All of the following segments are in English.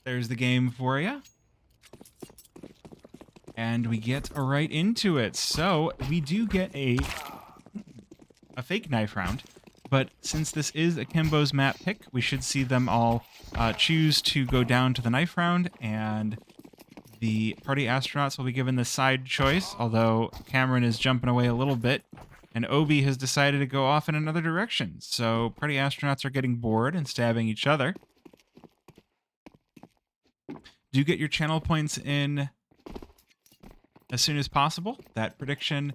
There's the game for you. And we get right into it. So we do get a fake knife round. But since this is Akimbo's map pick, we should see them all choose to go down to the knife round. And the party astronauts will be given the side choice, although Cameron is jumping away a little bit. And Obi has decided to go off in another direction. So party astronauts are getting bored and stabbing each other. Do get your channel points in as soon as possible. That prediction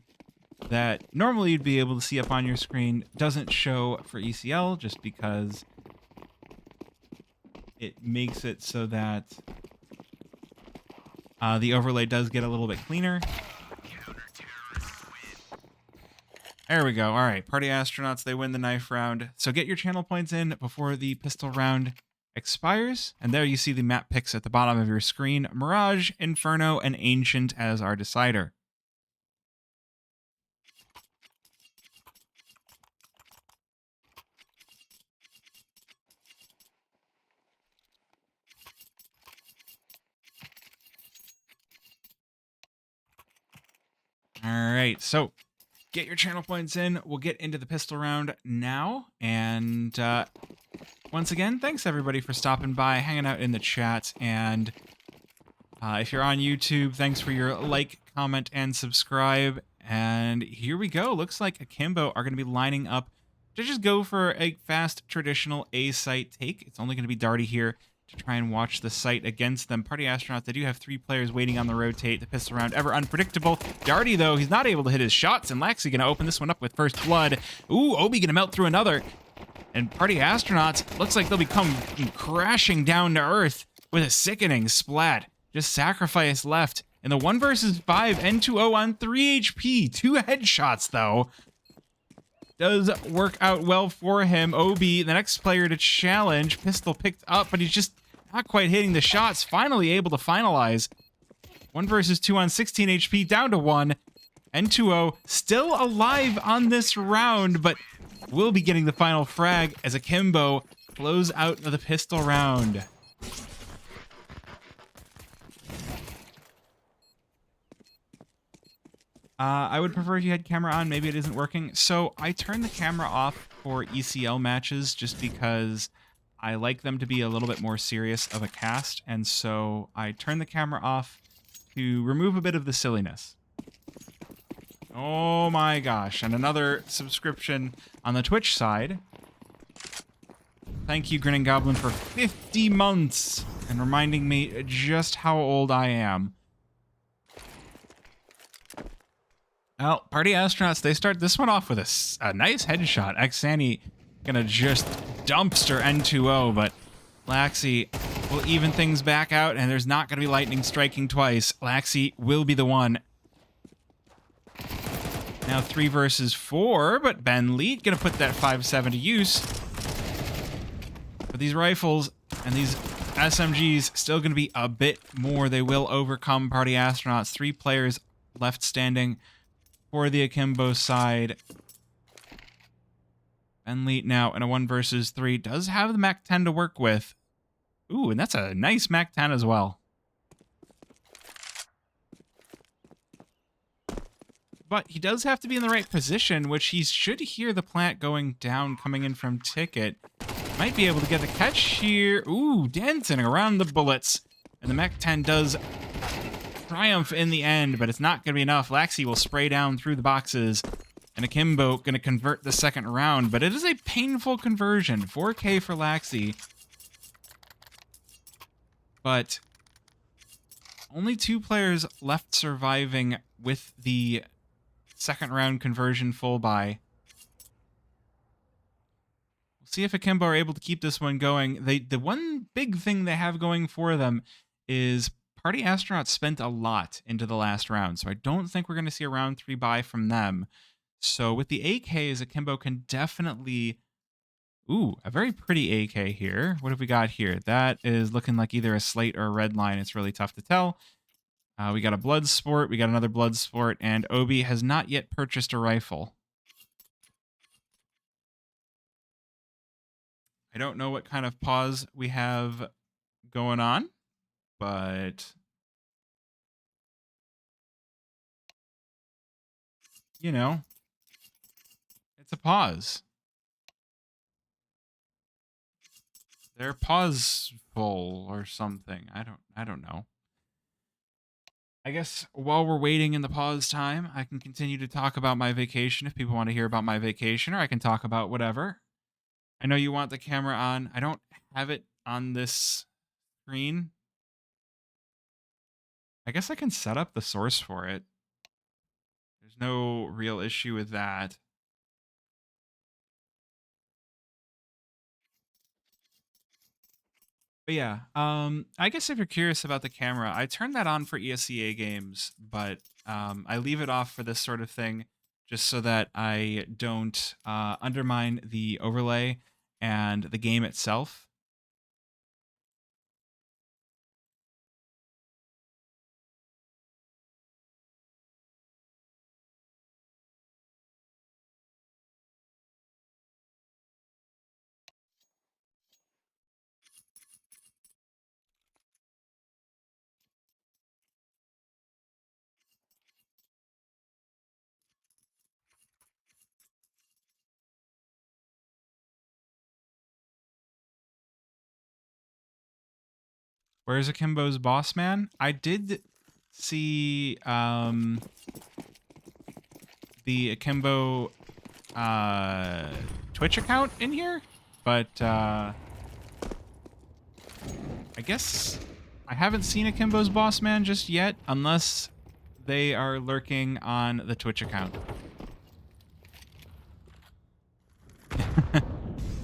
that normally you'd be able to see up on your screen doesn't show for ECL just because it makes it so that the overlay does get a little bit cleaner. There we go. All right, party astronauts, they win the knife round. So get your channel points in before the pistol round expires. And there you see the map picks at the bottom of your screen. Mirage, Inferno, and Ancient as our decider. All right, so get your channel points in. We'll get into the pistol round now. And once again, thanks everybody for stopping by, hanging out in the chat. And if you're on YouTube, thanks for your like, comment, and subscribe. And here we go. Looks like Akimbo are going to be lining up to just go for a fast, traditional A-site take. It's only going to be Darty here to try and watch the site against them. Party astronauts, they do have 3 players waiting on the rotate. The pistol round, ever unpredictable. Darty, though, he's not able to hit his shots, and Laxi going to open this one up with first blood. Ooh, Obi going to melt through another. And party astronauts, looks like they'll be coming crashing down to earth with a sickening splat. Just sacrifice left. In the 1 versus 5, N2O on 3 HP. 2 headshots, though. Does work out well for him. Obi, the next player to challenge. Pistol picked up, but he's just not quite hitting the shots. Finally able to finalize. 1 versus 2 on 16 HP, down to 1. N2O still alive on this round, but will be getting the final frag as Akimbo close out the pistol round. I would prefer if you had camera on. Maybe it isn't working. So I turned the camera off for ECL matches just because I like them to be a little bit more serious of a cast. And so I turned the camera off to remove a bit of the silliness. Oh my gosh. And another subscription on the Twitch side. Thank you, Grinning Goblin, for 50 months and reminding me just how old I am. Well, party astronauts, they start this one off with a nice headshot. Xani gonna just dumpster N2O, but Laxi will even things back out, and there's not gonna be lightning striking twice. Laxi will be the one. Now 3 versus 4, but Ben Leet gonna put that 5.7 to use. But these rifles and these SMGs still gonna be a bit more. They will overcome party astronauts. 3 players left standing for the Akimbo side. Ben Leet now in a 1 versus 3 does have the Mac 10 to work with. Ooh, and that's a nice Mac 10 as well. But he does have to be in the right position, which he should hear the plant going down, coming in from Ticket. Might be able to get the catch here. Ooh, dancing around the bullets. And the Mac 10 does triumph in the end, but it's not going to be enough. Laxi will spray down through the boxes, and Akimbo going to convert the second round, but it is a painful conversion. 4K for Laxi. But only 2 players left surviving with the second round conversion full buy. We'll see if Akimbo are able to keep this one going. The one big thing they have going for them is party astronauts spent a lot into the last round, so I don't think we're going to see a round 3 buy from them. So with the AKs, Akimbo can definitely... Ooh, a very pretty AK here. What have we got here? That is looking like either a slate or a red line. It's really tough to tell. We got a blood sport. We got another blood sport. And Obi has not yet purchased a rifle. I don't know what kind of pause we have going on. but you know, it's a pause. They're pauseful or something. I don't know. I guess while we're waiting in the pause time, I can continue to talk about my vacation if people want to hear about my vacation, or I can talk about whatever. I know you want the camera on. I don't have it on this screen. I guess I can set up the source for it. There's no real issue with that. But yeah, I guess if you're curious about the camera, I turn that on for ESEA games, but I leave it off for this sort of thing just so that I don't undermine the overlay and the game itself. Where's Akimbo's boss man? I did see the Akimbo Twitch account in here, but I guess I haven't seen Akimbo's boss man just yet, unless they are lurking on the Twitch account.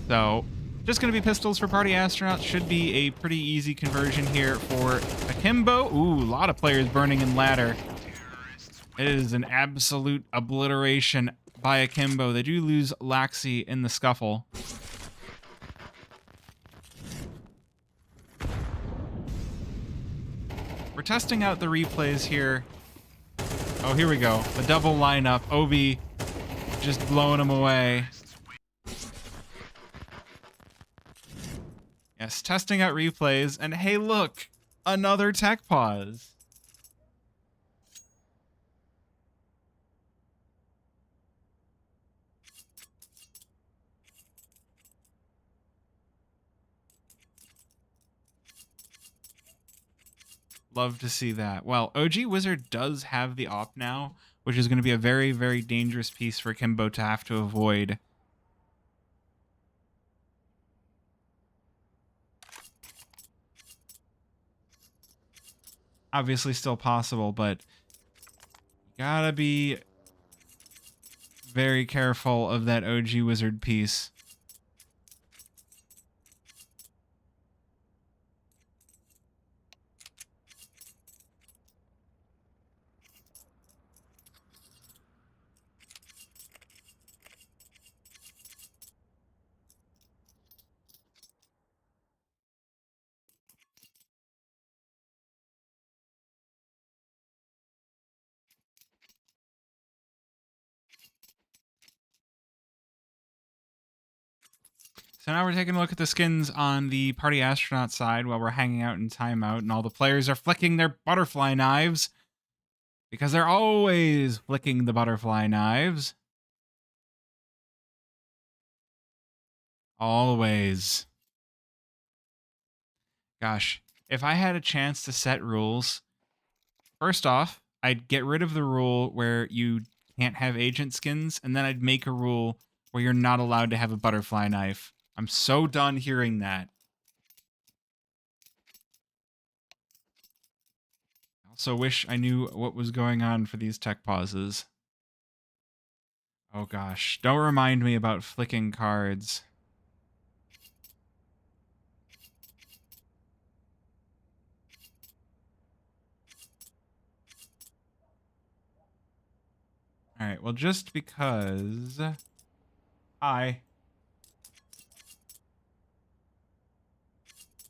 So, just going to be pistols for party astronauts. Should be a pretty easy conversion here for Akimbo. Ooh, a lot of players burning in ladder. It is an absolute obliteration by Akimbo. They do lose Laxi in the scuffle. We're testing out the replays here. Oh, here we go. The double lineup. Obi just blowing him away. Yes, testing out replays. And hey, look, another tech pause. Love to see that. Well, OG Wizard does have the op now, which is going to be a very, very dangerous piece for Akimbo to have to avoid. Obviously still possible, but you gotta be very careful of that OG Wizard piece. So now we're taking a look at the skins on the party astronaut side while we're hanging out in timeout, and all the players are flicking their butterfly knives because they're always flicking the butterfly knives. Always. Gosh, if I had a chance to set rules, first off, I'd get rid of the rule where you can't have agent skins, and then I'd make a rule where you're not allowed to have a butterfly knife. I'm so done hearing that. I also wish I knew what was going on for these tech pauses. Oh gosh, don't remind me about flicking cards. All right, well, just because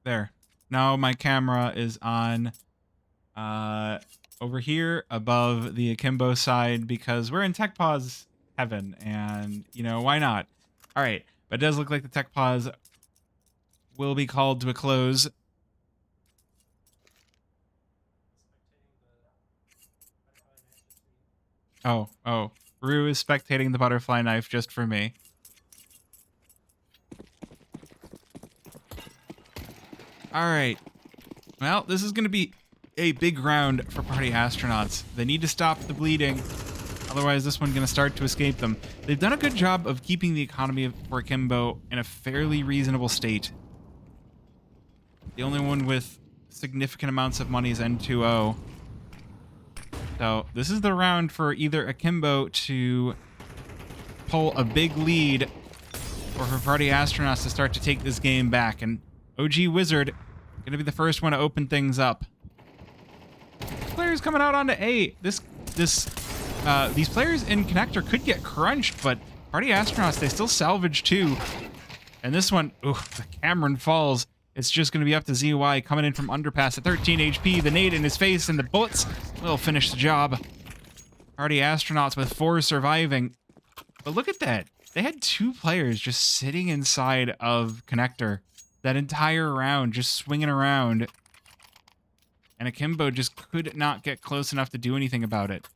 there. Now my camera is on over here above the Akimbo side because we're in tech pause heaven, and you know, why not? All right, but it does look like the tech pause will be called to a close. Oh. Rue is spectating the butterfly knife just for me. All right. Well, this is going to be a big round for Party Astronauts. They need to stop the bleeding. Otherwise, this one's going to start to escape them. They've done a good job of keeping the economy for Akimbo in a fairly reasonable state. The only one with significant amounts of money is N2O. So this is the round for either Akimbo to pull a big lead or for Party Astronauts to start to take this game back. And OG Wizard going to be the first one to open things up. Players coming out onto A. These players in Connector could get crunched, but Party Astronauts, they still salvage too. And this one, the Cameron falls. It's just going to be up to ZY coming in from underpass at 13 HP. The nade in his face and the bullets will finish the job. Party Astronauts with 4 surviving. But look at that. They had 2 players just sitting inside of Connector that entire round, just swinging around. And Akimbo just could not get close enough to do anything about it.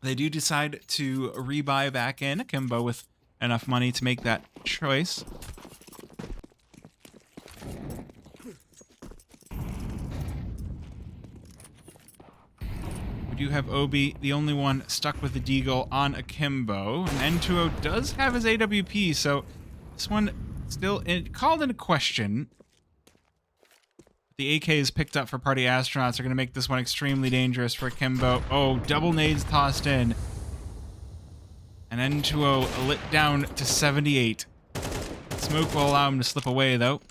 They do decide to rebuy back in Akimbo with enough money to make that choice. We do have Obi, the only one stuck with the Deagle on Akimbo. And N2O does have his AWP, so this one still called into question. The AK is picked up for Party Astronauts. Are going to make this one extremely dangerous for Akimbo. Oh, double nades tossed in. And N2O lit down to 78. Smoke will allow him to slip away, though.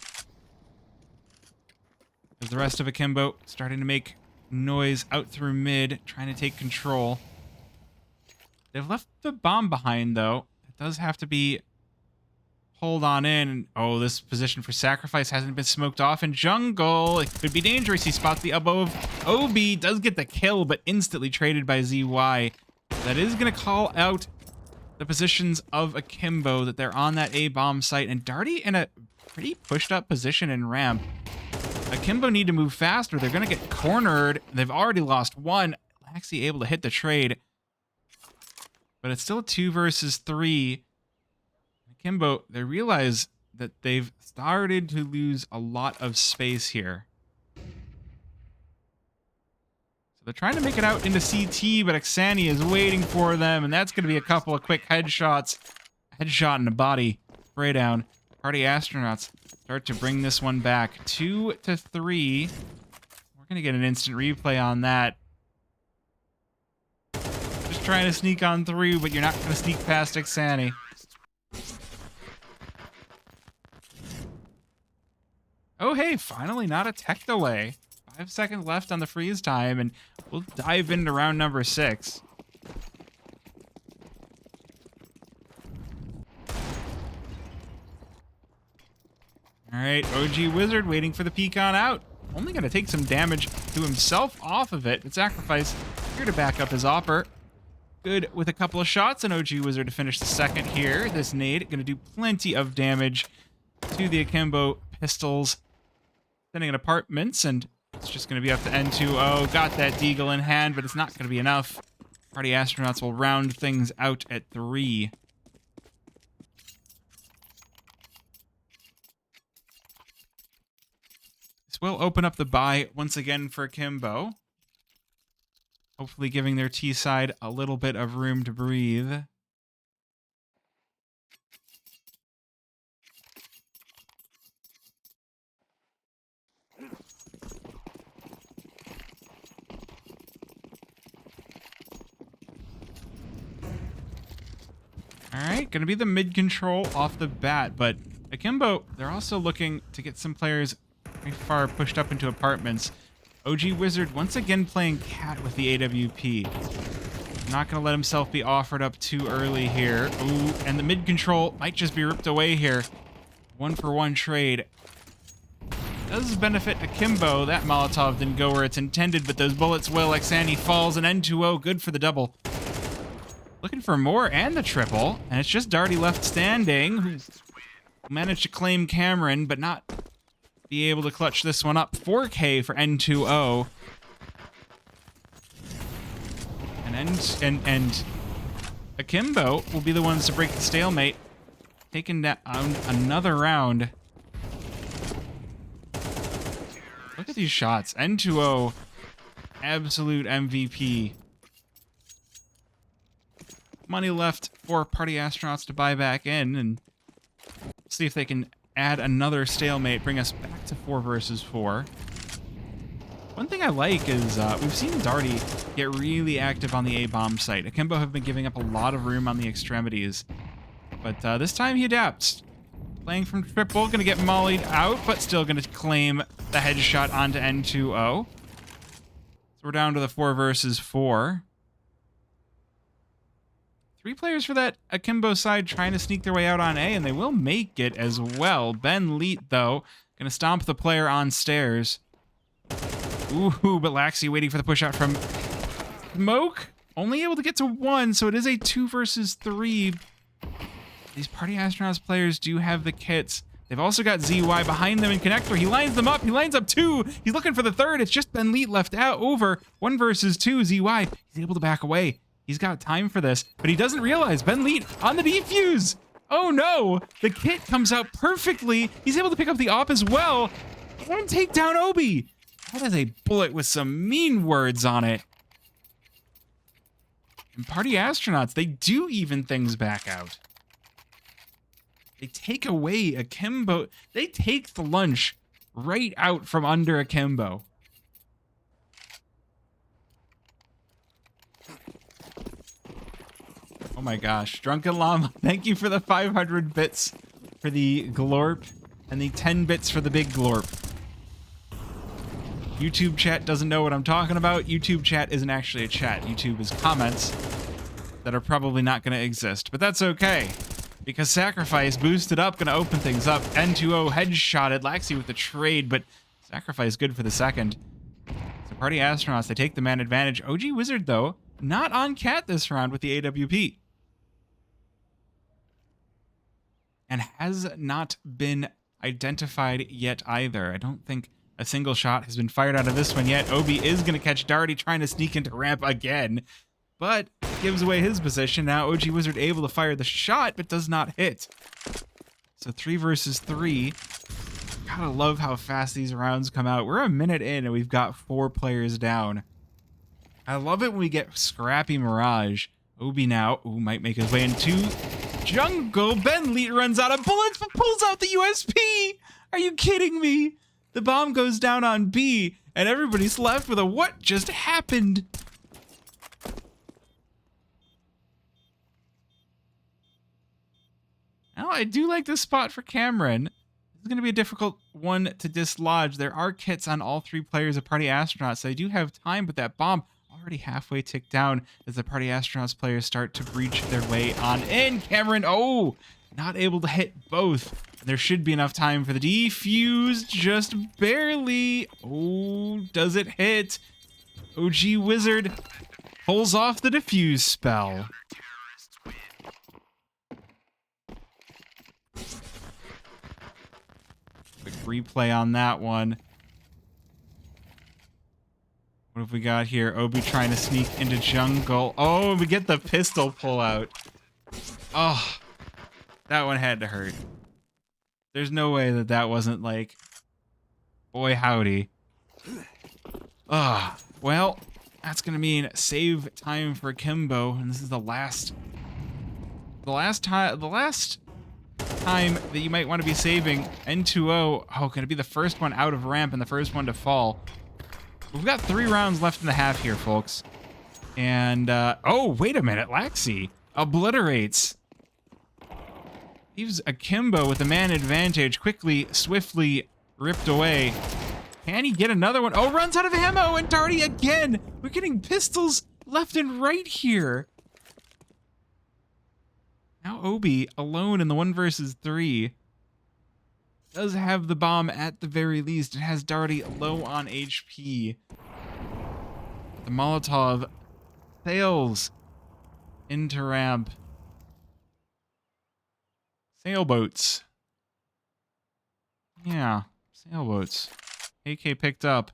As the rest of Akimbo starting to make noise out through mid, trying to take control. They've left the bomb behind, though. It does have to be hold on in. Oh, this position for sacrifice hasn't been smoked off in jungle. It could be dangerous. He spots the elbow of Obi. Does get the kill, but instantly traded by ZY. That is going to call out the positions of Akimbo, that they're on that A bomb site. And Darty in a pretty pushed up position in ramp. Akimbo need to move faster. They're going to get cornered. They've already lost 1. Laxi able to hit the trade. But it's still a 2 versus 3. Akimbo, they realize that they've started to lose a lot of space here. So they're trying to make it out into CT, but Aksani is waiting for them, and that's going to be a couple of quick headshots. Headshot in the body. Spray down. Party Astronauts start to bring this one back. 2 to 3. We're going to get an instant replay on that. Just trying to sneak on through, but you're not going to sneak past Aksani. Oh, hey, finally not a tech delay. 5 seconds left on the freeze time, and we'll dive into round number 6. All right, OG Wizard waiting for the pecan out. Only going to take some damage to himself off of it. But Sacrifice here to back up his Opper. Good with a couple of shots, and OG Wizard to finish the second here. This nade going to do plenty of damage to the Akimbo pistols. Sending in apartments, and it's just going to be up to N2O. Got that Deagle in hand, but it's not going to be enough. Party Astronauts will round things out at 3. This will open up the buy once again for Akimbo. Hopefully giving their T side a little bit of room to breathe. Alright, gonna be the mid control off the bat, but Akimbo, they're also looking to get some players very far pushed up into apartments. OG Wizard once again playing cat with the AWP. Not gonna let himself be offered up too early here. Ooh, and the mid control might just be ripped away here. 1-for-1 trade. Does benefit Akimbo. That Molotov didn't go where it's intended, but those bullets will. Aksani falls, and N2O good for the double. Looking for more and the triple, and it's just Darty left standing, who managed to claim Cameron, but not be able to clutch this one up. 4K for N2O. And Akimbo will be the ones to break the stalemate. Taking down another round. Look at these shots. N2O, absolute MVP. Money left for Party Astronauts to buy back in, and see if they can add another stalemate, bring us back to 4 versus 4. One thing I like is we've seen Darty get really active on the A-bomb site. Akimbo have been giving up a lot of room on the extremities, but this time he adapts. Playing from triple, gonna get mollied out, but still gonna claim the headshot onto N2O. So we're down to the 4 versus 4. 3 players for that Akimbo side trying to sneak their way out on A, and they will make it as well. Ben Leet, though, gonna stomp the player on stairs. Ooh, but Laxi waiting for the push out from Smoke. Only able to get to 1, so it is a 2 versus 3. These Party Astronauts players do have the kits. They've also got ZY behind them in connector. He lines them up. He lines up 2. He's looking for the 3rd. It's just Ben Leet left out over 1 versus 2. ZY, he's able to back away. He's got time for this, but he doesn't realize Ben Leet on the defuse. Oh no, the kit comes out perfectly. He's able to pick up the op as well and take down Obi. That is a bullet with some mean words on it. And Party Astronauts, they do even things back out. They take away Akimbo. They take the lunch right out from under Akimbo. Oh my gosh. Drunken Llama, thank you for the 500 bits for the glorp and the 10 bits for the big glorp. YouTube chat doesn't know what I'm talking about. YouTube chat isn't actually a chat. YouTube is comments that are probably not going to exist, but that's okay. Because Sacrifice boosted up, going to open things up. N2O headshotted Laxi with the trade, but Sacrifice good for the second. So Party Astronauts, they take the man advantage. OG Wizard, though, not on Cat this round with the AWP. And has not been identified yet either. I don't think a single shot has been fired out of this one yet. Obi is going to catch Darty trying to sneak into ramp again, but gives away his position. Now OG Wizard able to fire the shot, but does not hit. So 3 versus 3. Gotta love how fast these rounds come out. We're a minute in and we've got 4 players down. I love it when we get scrappy Mirage. Obi now, might make his way into jungle. Ben Leet runs out of bullets, but pulls out the USP. Are you kidding me? The bomb goes down on B, and everybody's left with a what just happened? Now, I do like this spot for Cameron. This is going to be a difficult one to dislodge. There are kits on all 3 players of Party Astronauts, so they do have time, but that bomb already halfway ticked down as the Party Astronauts players start to breach their way on in. Cameron, not able to hit both. There should be enough time for the defuse, just barely. Does it hit? OG Wizard pulls off the defuse spell. Quick replay on that one. What have we got here? Obi trying to sneak into jungle. Oh, we get the pistol pull out. Oh, that one had to hurt. There's no way that that wasn't like, boy howdy. Well, that's gonna mean save time for Akimbo, and this is the last time that you might want to be saving. N2O, gonna be the first one out of ramp and the first one to fall. We've got 3 rounds left in the half here, folks. And, wait a minute, Laxi obliterates. Leaves Akimbo with the man advantage, swiftly ripped away. Can he get another one? Runs out of ammo, and Darty again. We're getting pistols left and right here. Now Obi, alone in the 1 versus 3, does have the bomb at the very least. It has Darty low on HP. The Molotov sails into ramp. Sailboats. Yeah, Sailboats. AK picked up.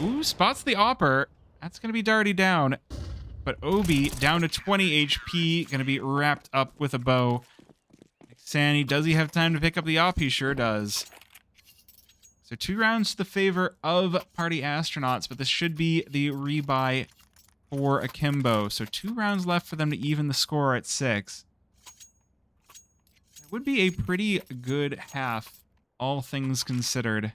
Ooh, spots the Opper. That's going to be Darty down. But Obi down to 20 HP. Going to be wrapped up with a bow. Sandy, does he have time to pick up the op? He sure does. So 2 rounds to the favor of Party Astronauts, but this should be the rebuy for Akimbo. So 2 rounds left for them to even the score at 6. It would be a pretty good half, all things considered.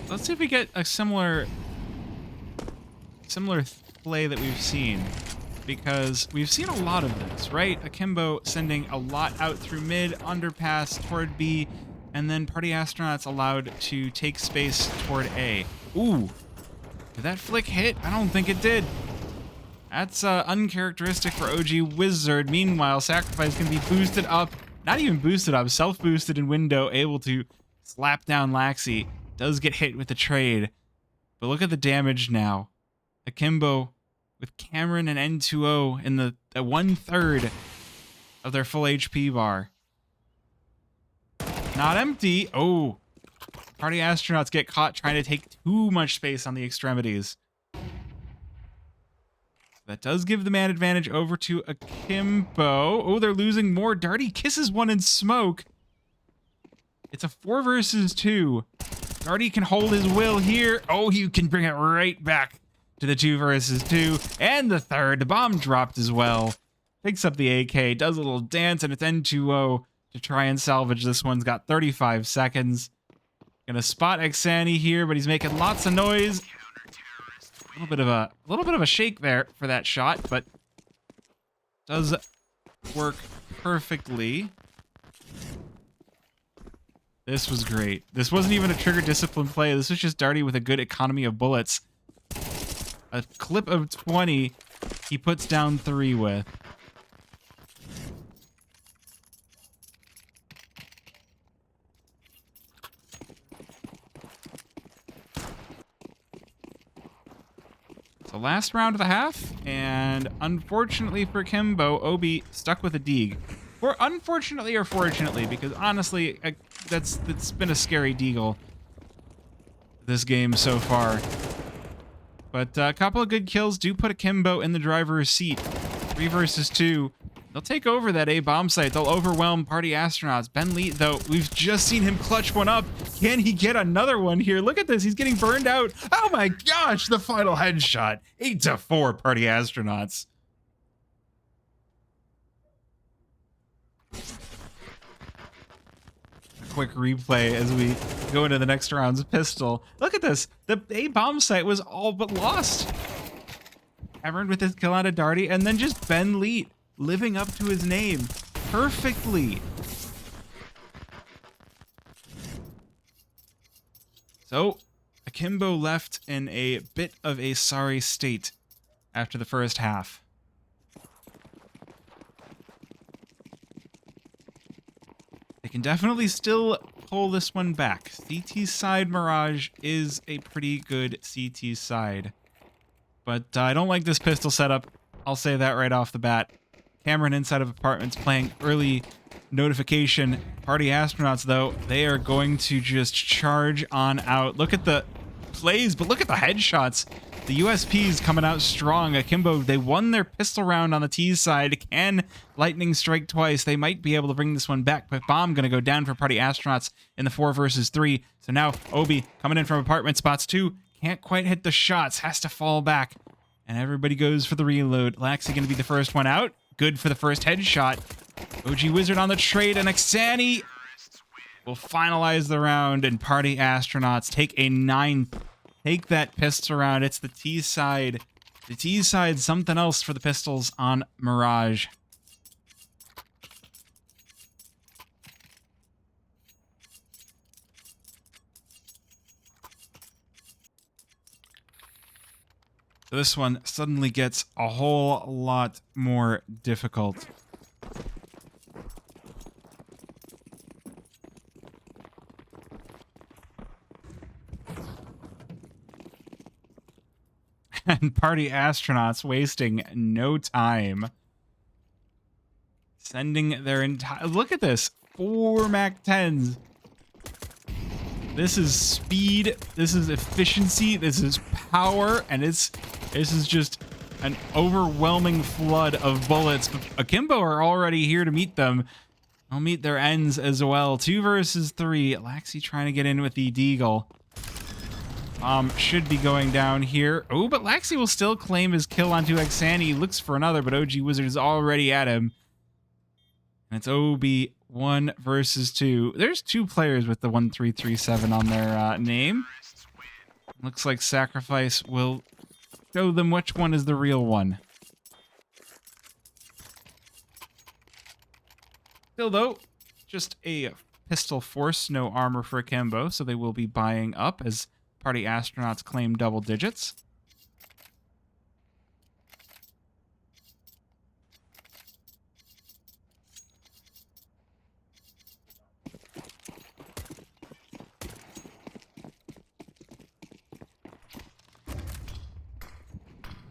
Let's see if we get a similar play that we've seen, because we've seen a lot of this, right? Akimbo sending a lot out through mid, underpass toward B, and then Party Astronauts allowed to take space toward A. Ooh, did that flick hit? I don't think it did. That's uncharacteristic for OG Wizard. Meanwhile, Sacrifice can be boosted up, not even boosted up, self-boosted in window, able to slap down Laxi. Does get hit with the trade, but look at the damage now. Akimbo with Cameron and N2O in the 1/3 of their full HP bar. Not empty. Oh, Party Astronauts get caught trying to take too much space on the extremities. That does give the man advantage over to Akimbo. Oh, they're losing more. Darty kisses one in smoke. It's a 4 versus 2. Darty can hold his will here. Oh, he can bring it right back to the 2 versus 2. And the 3rd. The bomb dropped as well. Picks up the AK, does a little dance, and it's N2O to try and salvage this. One's got 35 seconds. Gonna spot Xani here, but he's making lots of noise. A little bit of a shake there for that shot, but does work perfectly. This was great. This wasn't even a trigger discipline play. This was just Darty with a good economy of bullets. A clip of 20 he puts down 3 with. So last round of the half, and unfortunately for Kimbo, Obi stuck with a Deeg. Or unfortunately or fortunately, because honestly, that's been a scary deagle this game so far. But a couple of good kills do put Akimbo in the driver's seat. 3 versus 2. They'll take over that A bomb site. They'll overwhelm Party Astronauts. Ben Lee, though, we've just seen him clutch one up. Can he get another one here? Look at this. He's getting burned out. Oh my gosh, the final headshot. 8-4 Party Astronauts. Quick replay as we go into the next round's pistol. Look at this. The A bomb site was all but lost. Cameron with his kill out of Darty, and then just Ben Lee living up to his name perfectly. So Akimbo left in a bit of a sorry state after the first half. They can definitely still pull this one back. CT side Mirage is a pretty good CT side. But I don't like this pistol setup. I'll say that right off the bat. Cameron inside of apartments playing early notification. Party Astronauts, though, they are going to just charge on out. Look at the plays, but look at the headshots. The USP's coming out strong. Akimbo, they won their pistol round on the T side. Can lightning strike twice? They might be able to bring this one back, but bomb going to go down for Party Astronauts in the 4 versus 3. So now Obi coming in from apartment spots 2. Can't quite hit the shots. Has to fall back. And everybody goes for the reload. Laxi going to be the first one out. Good for the first headshot. OG Wizard on the trade, and Xani will finalize the round, and Party Astronauts take a 9th. Take that pistol round. It's the T side. The T side, something else for the pistols on Mirage. This one suddenly gets a whole lot more difficult. And Party Astronauts wasting no time. Sending their entire... Look at this. 4 Mac 10s. This is speed. This is efficiency. This is power. And this is just an overwhelming flood of bullets. Akimbo are already here to meet them. They'll meet their ends as well. 2 versus 3. Laxi trying to get in with the deagle. Should be going down here. Oh, but Laxi will still claim his kill onto Xani. He looks for another, but OG Wizard is already at him. And it's OB 1 versus 2. There's 2 players with the 1337 on their name. Looks like Sacrifice will show them which one is the real one. Still, though, just a pistol force, no armor for Akimbo, so they will be buying up as Party Astronauts claim double digits.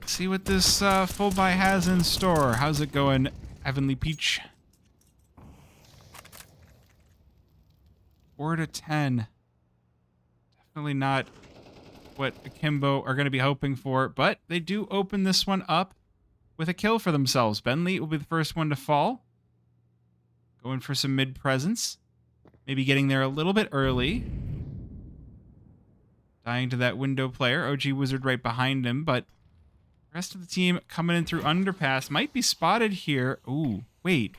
See what this full buy has in store. How's it going, Heavenly Peach? 4 to 10. Definitely not what Akimbo are going to be hoping for, but they do open this one up with a kill for themselves. Bentley will be the first one to fall. Going for some mid presence. Maybe getting there a little bit early. Dying to that window player. OG Wizard right behind him, but the rest of the team coming in through underpass. Might be spotted here. Ooh, wait.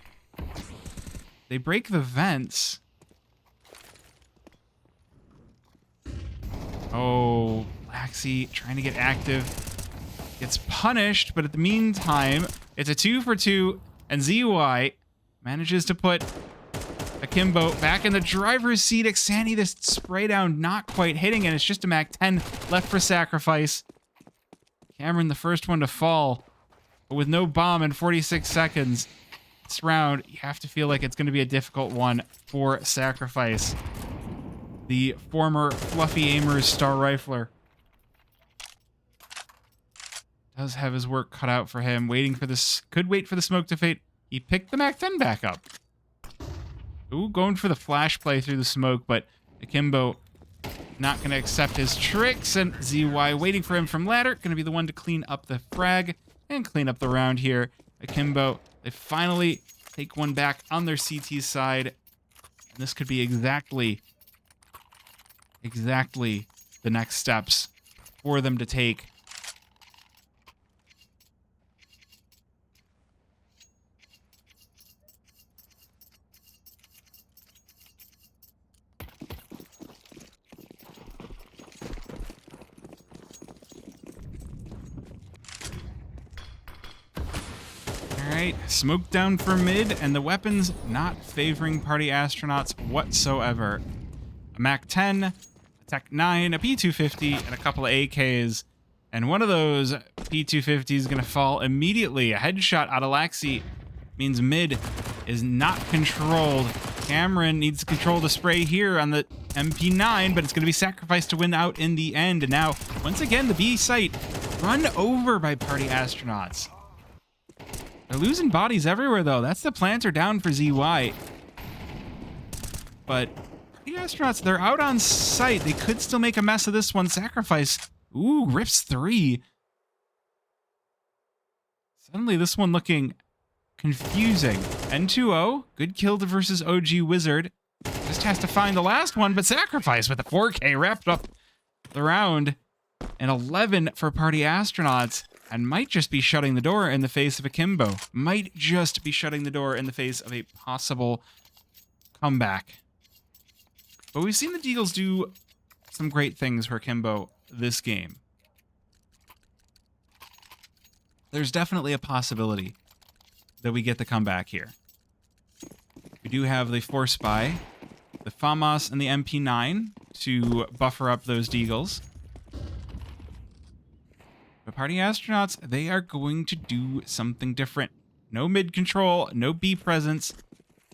They break the vents. Oh, Laxi trying to get active. Gets punished, but at the meantime, it's a 2 for 2, and ZY manages to put Akimbo back in the driver's seat. Xani, this spray down not quite hitting, and it's just a Mac 10 left for Sacrifice. Cameron, the first one to fall, but with no bomb in 46 seconds. This round, you have to feel like it's going to be a difficult one for Sacrifice. The former Fluffy Aimers star rifler does have his work cut out for him. Waiting for this, could wait for the smoke to fade. He picked the Mac 10 back up. Ooh, going for the flash play through the smoke, but Akimbo not going to accept his tricks, and ZY waiting for him from ladder. Going to be the one to clean up the frag and clean up the round here. Akimbo, they finally take one back on their CT side. And this could be exactly the next steps for them to take. Alright, smoke down for mid, and the weapons not favoring Party Astronauts whatsoever. A Mac 10, a Tech 9, a P250, and a couple of AKs. And one of those P250s is going to fall immediately. A headshot out of Laxi means mid is not controlled. Cameron needs to control the spray here on the MP9, but it's going to be sacrificed to win out in the end. And now, once again, the B site run over by Party Astronauts. They're losing bodies everywhere, though. That's the planter down for ZY. But Party Astronauts, they're out on site. They could still make a mess of this one. Sacrifice. Ooh, rips 3. Suddenly, this one looking confusing. N2O, good kill to versus OG Wizard. Just has to find the last one, but Sacrifice with a 4K wrapped up the round. And 11 for Party Astronauts. And might just be shutting the door in the face of Akimbo. Might just be shutting the door in the face of a possible comeback. But we've seen the Deagles do some great things for Akimbo this game. There's definitely a possibility that we get the comeback here. We do have the Force Spy, the FAMAS, and the MP9 to buffer up those Deagles. But Party Astronauts, they are going to do something different. No mid control, no B presence.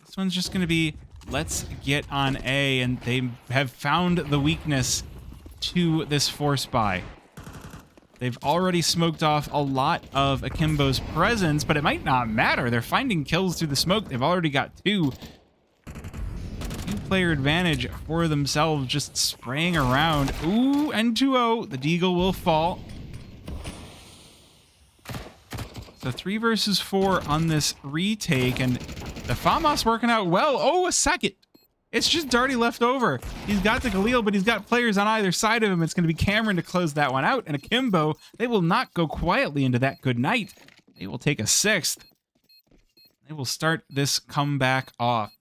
This one's just going to be, let's get on A, and they have found the weakness to this Force Buy. They've already smoked off a lot of Akimbo's presence, but it might not matter. They're finding kills through the smoke. They've already got two-player advantage for themselves, just spraying around. Ooh, N2O. The Deagle will fall. So 3 versus 4 on this retake, and the FAMAS working out well. Oh, a second. It's just Darty left over. He's got the Galil, but he's got players on either side of him. It's going to be Cameron to close that one out. And Akimbo, they will not go quietly into that good night. They will take a 6th. They will start this comeback off.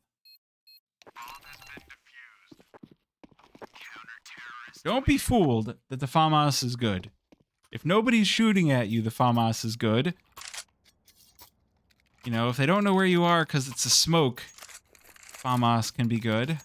Don't be fooled that the FAMAS is good. If nobody's shooting at you, the FAMAS is good. You know, if they don't know where you are because it's a smoke, FAMAS can be good.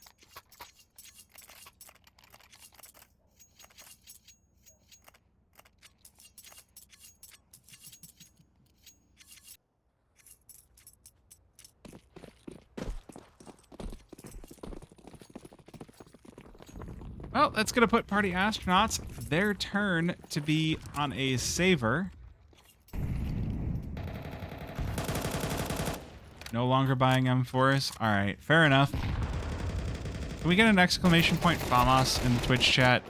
Well, that's going to put Party Astronauts their turn to be on a saver. No longer buying M4s. All right, fair enough. Can we get an exclamation point FAMAS in the Twitch chat?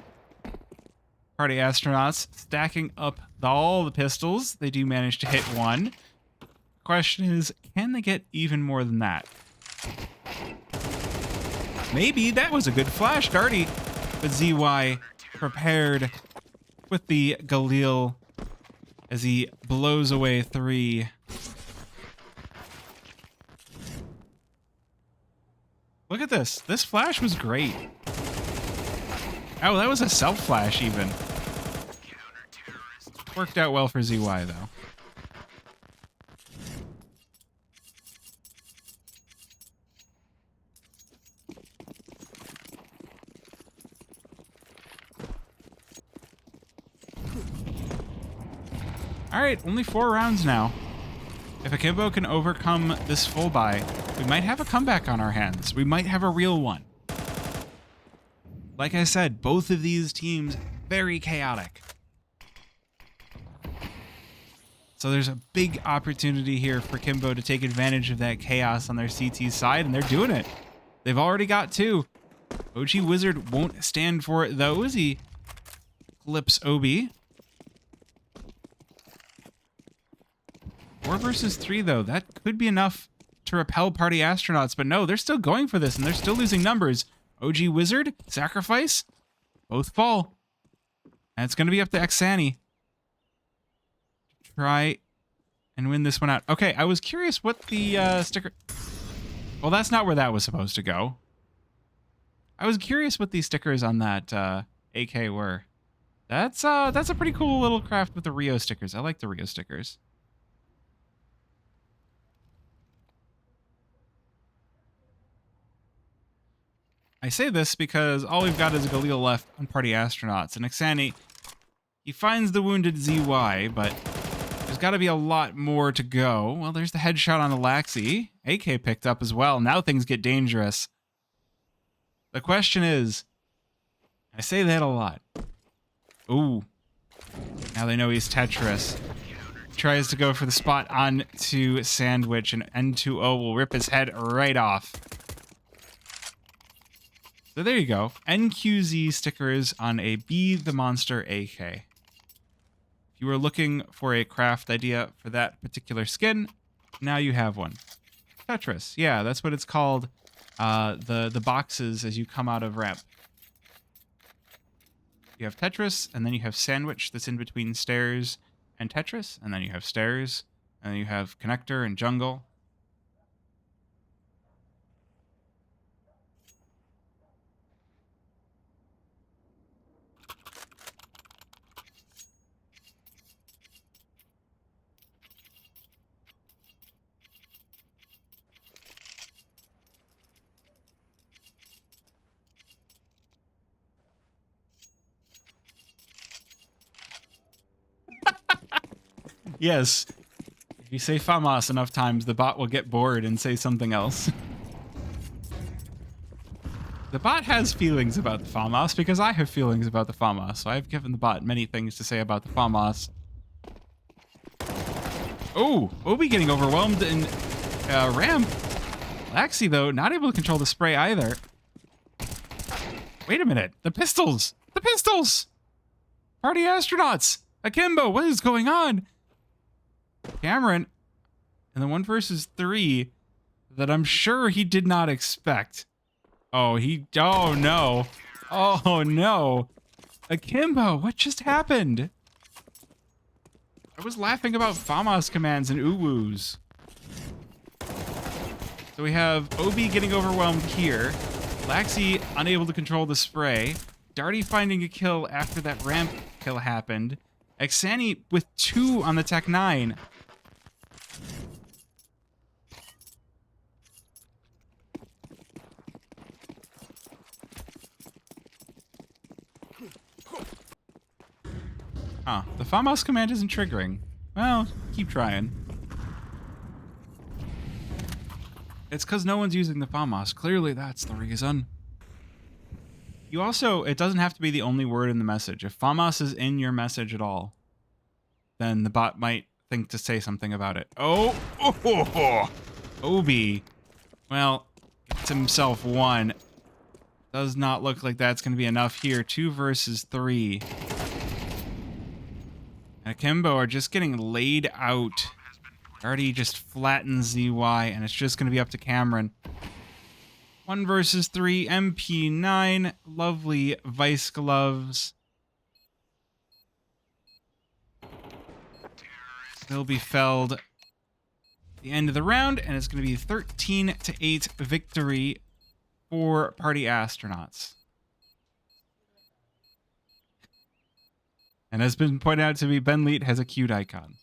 Party Astronauts stacking up all the pistols. They do manage to hit one. Question is, can they get even more than that? Maybe. That was a good flash, Darty. But ZY prepared with the Galil as he blows away 3. Look at this. This flash was great. Oh, that was a self-flash even. Worked out well for ZY, though. All right, only 4 rounds now. If Akimbo can overcome this full buy, we might have a comeback on our hands. We might have a real one. Like I said, both of these teams, very chaotic. So there's a big opportunity here for Akimbo to take advantage of that chaos on their CT side, and they're doing it. They've already got 2. OG Wizard won't stand for it, though, as he flips OB. 4 versus 3, though. That could be enough to repel Party Astronauts, but no, they're still going for this, and they're still losing numbers. OG Wizard, Sacrifice, both fall. And it's going to be up to Xani. Try and win this one out. Okay, I was curious what the sticker... Well, that's not where that was supposed to go. I was curious what these stickers on that AK were. That's a pretty cool little craft with the Rio stickers. I like the Rio stickers. I say this because all we've got is a Galil left on Party Astronauts, and Xani, he finds the wounded ZY, but there's got to be a lot more to go. Well, there's the headshot on Alaxi. AK picked up as well. Now things get dangerous. The question is, I say that a lot. Ooh. Now they know he's Tetris. Tries to go for the spot on to Sandwich, and N2O will rip his head right off. So there you go. NQZ stickers on a Be the Monster AK. If you were looking for a craft idea for that particular skin, now you have one. Tetris. Yeah, that's what it's called. The boxes as you come out of rep. You have Tetris, and then you have Sandwich that's in between stairs and Tetris, and then you have stairs, and then you have Connector and Jungle. Yes. If you say FAMAS enough times, the bot will get bored and say something else. The bot has feelings about the FAMAS because I have feelings about the FAMAS, so I've given the bot many things to say about the FAMAS. Oh, Obi getting overwhelmed in ramp. Laxi, though, not able to control the spray either. Wait a minute. The pistols! The pistols! Party astronauts! Akimbo, what is going on? Cameron, and the 1 versus 3 that I'm sure he did not expect. Oh no. Oh no. Akimbo, what just happened? I was laughing about FAMAS commands and uwus. So we have Obi getting overwhelmed here. Laxi unable to control the spray. Darty finding a kill after that ramp kill happened. Exani with 2 on the Tech 9. Huh, the FAMAS command isn't triggering. Well, keep trying. It's because no one's using the FAMAS. Clearly that's the reason. You also, it doesn't have to be the only word in the message. If FAMAS is in your message at all, then the bot might think to say something about it. Oh, Obi. Well, gets himself 1. Does not look like that's going to be enough here. 2 versus 3. And Akimbo are just getting laid out. Already just flattens ZY, and it's just going to be up to Cameron. 1 versus 3, MP9. Lovely Vice Gloves. They'll be felled at the end of the round, and it's going to be 13-8 victory for Party Astronauts. And as been pointed out to me, Ben Leet has a cute icon.